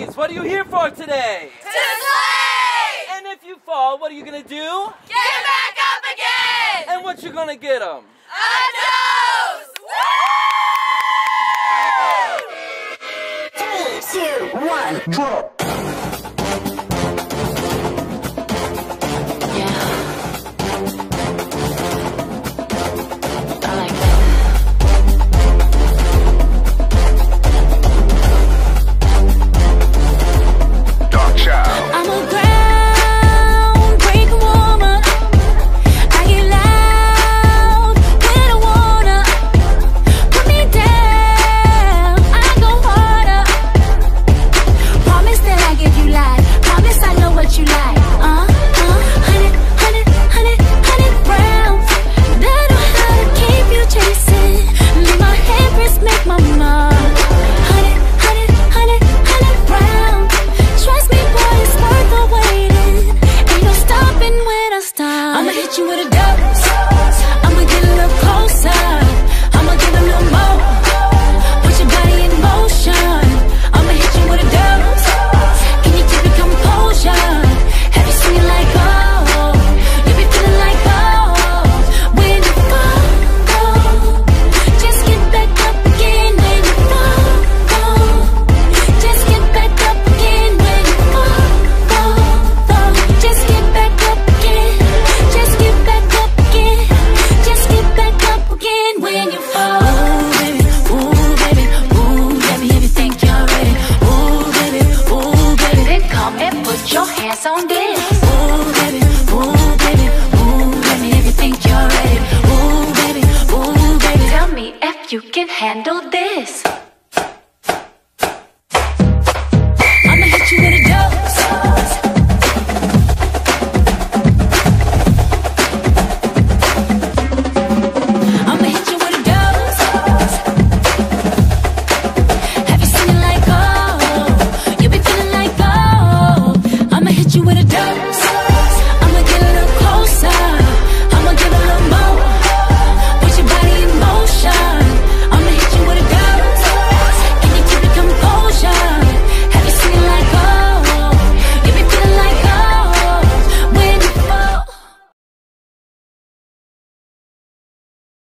Ladies, what are you here for today? To slay! And if you fall, what are you gonna do? Get back up again! And what you gonna get them? A dose! Woo! 3, 2, 1, drop. Your hands on this.